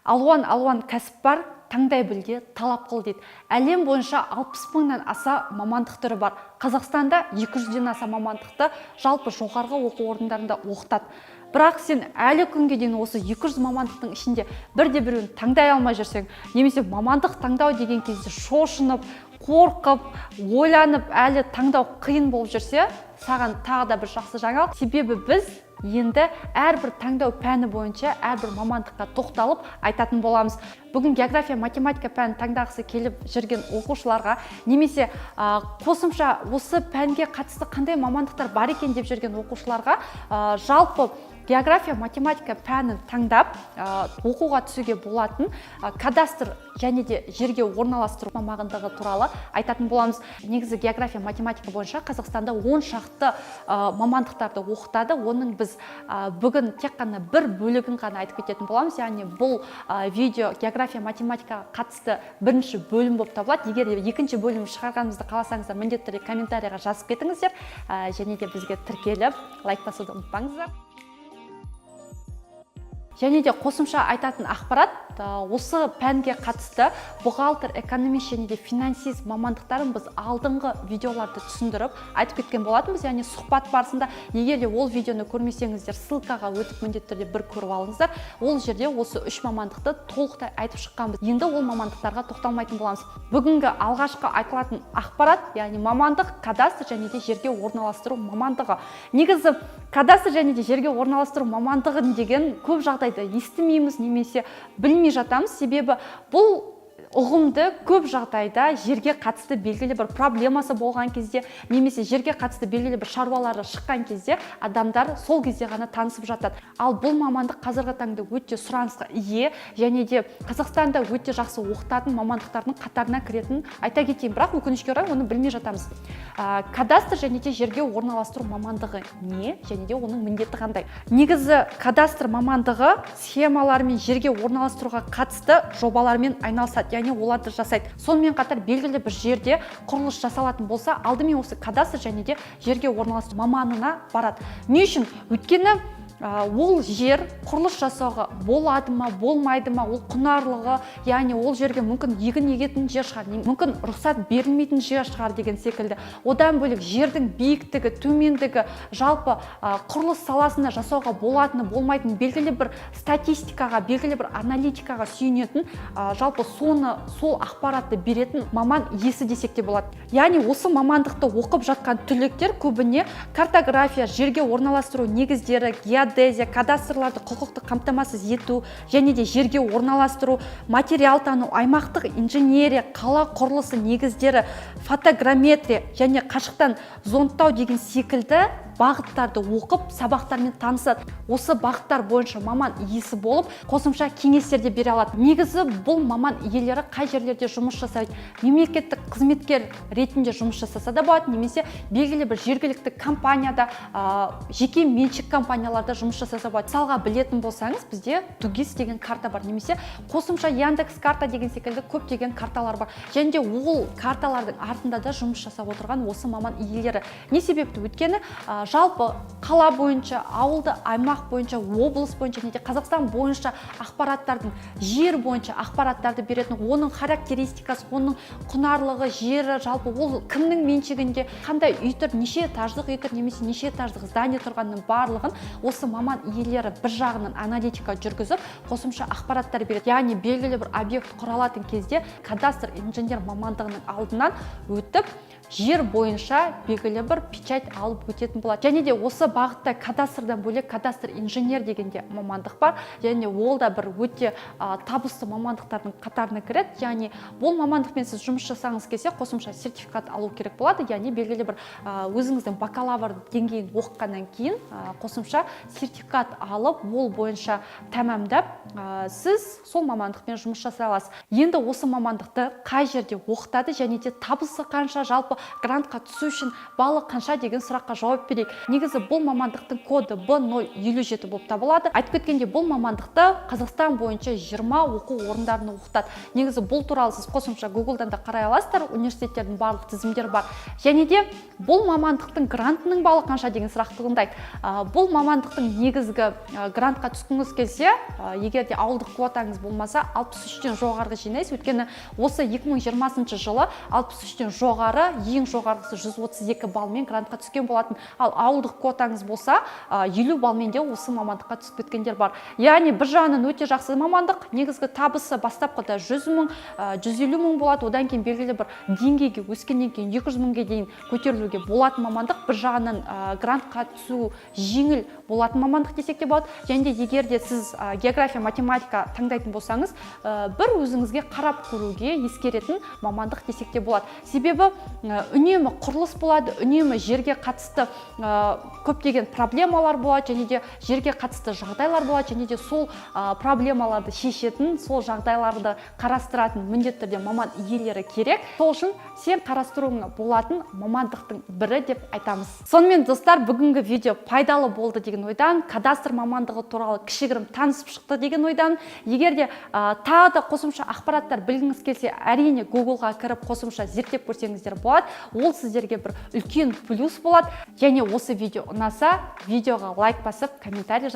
алуан кәсіп бар, таңдай біл де, талап қыл дейді. Әлем бойынша 60 мыңнан аса мамандық түрі бар. Қазақстанда 200-ден аса мамандықты жалпы жоғарғы оқу орындарында оқытады. Бірақ сен әлі күнге дейін осы 200 мамандықтың ішінде бірде-біреуін таңдай алмай жүрсең, немесе мамандық таңдау деген кезде шошынып, қорқып, ойланып, әлі таңдау қиын болып жүрсе, саған тағы да бір жақсы жаңалық. Себебі біз енді әрбір таңдау пәні бойынша әрбір мамандыққа тоқталып айтатын боламыз. Бүгін география, математика пәнін таңдағысы келіп жүрген оқушыларға, немесе қосымша осы пәнге қатысты қандай мамандықтар бар екен деп жүрген оқушыларға жалпы география, математика пәнін таңдап оқуға түсуге болатын кадастр және де жерге орналастыру мамандығы туралы айтатын боламыз. Негізі география, математика бойынша Қазақстанда 10 шақты мамандықтарды оқытады. Оның біз бүгін тек қана бір бөлігін ғана айтып кететін боламыз. Яғни бұл видео география, математикаға қатысты бірінші бөлім болып табылады. Егер екінші бөлім шығарғанымызды қаласаңыздар, міндетті түрде комментарийға жазып кетіңіздер, және де бізге тіркеліп лайк басуды ұмытпаңыздар. Және де қосымша айтатын ақпарат, осы пәнге қатысты бухгалтер, экономист және де финансист мамандықтарын біз алдыңғы видеоларды түсіндіріп айтып кеткен болатынбыз. Яғни сұхбат барысында, егер де ол видеоны көрмесеңіздер, ссылкаға өтіп міндетті түрде бір көріп алыңыздар. Ол жерде осы 3 мамандықты толықтай айтып шыққанбыз. Енді ол мамандықтарға тоқталмайтын боламыз. Бүгінгі алғашқы айтылатын ақпарат, яғни мамандық кадастр және де жерге орналастыру мамандығы. Негізі кадастр және де жерге орналастыру мамандығын деген көп жағдайда естімейміз, немесе білмей жатамыз. Себебі бұл ұғымды көп жағдайда жерге қатысты белгілі бір проблемасы болған кезде, немесе жерге қатысты белгілі бір шаруалары шыққан кезде адамдар сол кезде ғана танысып жатады. Ал бұл мамандық қазіргі таңда өте сұранысқа ие, және де Қазақстанда өте жақсы оқытатын мамандықтардың қатарына кіретін айта кетейін. Бірақ өкінішке орай оны білмей жатамыз. Кадастр және де жерге орналастыру мамандығы не, және де оның міндеті қандай? Негізі кадастр мамандығы схемалармен жерге орналастыруға қатысты жобалармен айналысады, яғни оларды жасайды. Сонымен қатар белгілі бір жерде құрылыс жасалатын болса, алдымен осы кадастр және де жерге орналастыру маманына барады. Не үшін? Өйткені ол жер құрылыс жасауға болады ма, болмайды ма, ол құнарлығы, яғни ол жерге мүмкін егін егетін жер шығар, мүмкін рұқсат берілмейтін жер шығар деген секілді. Одан бөлек жердің биіктігі, төмендігі, жалпы құрылыс саласында жасауға болатыны, болмайтын белгілі бір статистикаға, белгілі бір аналитикаға сүйенетін, жалпы сол ақпаратты беретін маман иесі десек те болады. Яғни осы мамандықты оқып жатқан түлектер көбіне картография, жерге орналастыру негіздері, геодезия, кадастрларды құқықтық қамтамасыз ету және де жерге орналастыру, материал тану, аймақтық инженерия, қала құрылысы негіздері, фотограмметрия және қашықтан зондтау деген секілді бағыттарды оқып, сабақтармен танысады. Осы бағыттар бойынша маман иесі болып, қосымша кеңестерде бере алады. Негізі бұл маман иелері қай жерлерде жұмыс жасайды? Мемлекеттік қызметкер ретінде жұмыс жасаса да болады, немесе белгілі бір жергілікті компанияда, жеке меншік компанияларда жұмыс жасаса болады. Мысалға білетін болсаңыз, бізде Тугис деген карта бар, немесе қосымша Яндекс карта деген секілді көптеген карталар бар. Және де ол карталардың артында да жұмыс жасап отырған осы маман иелері. Не себепті? Өйткені жалпы қала бойынша, ауылды аймақ бойынша, облыс бойынша, және Қазақстан бойынша ақпараттардың, жер бойынша ақпараттарды беретін, оның характеристикасы, оның құнарлығы, жері, жалпы ол кімнің меншігінде, қандай үй тұр, неше этаждық үй тұр, немесе неше этаждық здание тұрғанның барлығын осы маман иелері бір жағынан аналитика жүргізіп, қосымша ақпараттар береді. Яғни белгілі бір объект құралатын кезде кадастр инженер мамандығының алдынан өтіп, жер бойынша белгілі бір печать алып өтетін болады. Және де осы бағытта кадастрдан бөлек кадастр инженер дегенде мамандық бар. Және ол да бір өте табысты мамандықтардың қатарына кіреді. Яғни бұл мамандықпен сіз жұмыс жасаңыз келсе, қосымша сертификат алу керек болады. Яғни белгілі бір өзіңіздің бакалавр деңгейін оқығаннан кейін қосымша сертификат алып, ол бойынша тәмамдап, сіз сол мамандықпен жұмыс жасай аласыз. Енді осы мамандықты қай жерде оқытады және де табысы қанша, жалпы жалпы грантқа түсу үшін балы қанша деген сұраққа жауап берейік. Негізі бұл мамандықтың коды B057 болып табылады. Айтып кеткенде бұл мамандықты Қазақстан бойынша 20 оқу орындарында оқытады. Негізі бұл туралы сіз қосымша Google-дан да қарай аласыздар, университеттердің барлық тізімдері бар. Және де бұл мамандықтың грантының балы қанша деген сұрақ туындайды. Бұл мамандықтың негізгі грантқа түскіңіз келсе, егер де ауылдық квотаңыз болмаса, 63-тен жоғарғы жинайсыз. Өйткені осы 2020 жылы 63-тен жоғары, ең жоғарғысы 132 балмен грантқа түскен болатын. Ал ауылдық квотаңыз болса, 50 балмен де осы мамандыққа түсіп кеткендер бар. Яғни бір жағынан өте жақсы мамандық, негізгі табысы бастапқыда 100 мың, 150 мың болады, одан кейін белгілі бір деңгейге өскеннен кейін 200 мыңға дейін көтерілуге болатын мамандық. Бір жағынан грантқа түсу жеңіл болатын мамандық десек те болады. Және де егер де сіз география, математика таңдайтын болсаңыз, бір өзіңізге қарап көруге ескеретін мамандық десек те болады. Себебі үнемі құрылыс болады, үнемі жерге қатысты көптеген проблемалар болады, және де жерге қатысты жағдайлар болады, және де сол проблемаларды шешетін, сол жағдайларды қарастыратын міндетті түрде маман иелері керек. Сол үшін сен қарастыруың болатын мамандықтың бірі деп айтамыз. Сонымен достар, бүгінгі видео пайдалы болды деген ойдан, кадастр мамандығы туралы кішігірім танысып шықты деген ойдан. Егер де тағы да қосымша ақпараттар білгіңіз келсе, әрине Google-ға кіріп қосымша зерттеп көрсеңіздер болады. Ол сіздерге бір үлкен плюс болады. Және осы видео ұнаса, видеоға лайк басып, комментарий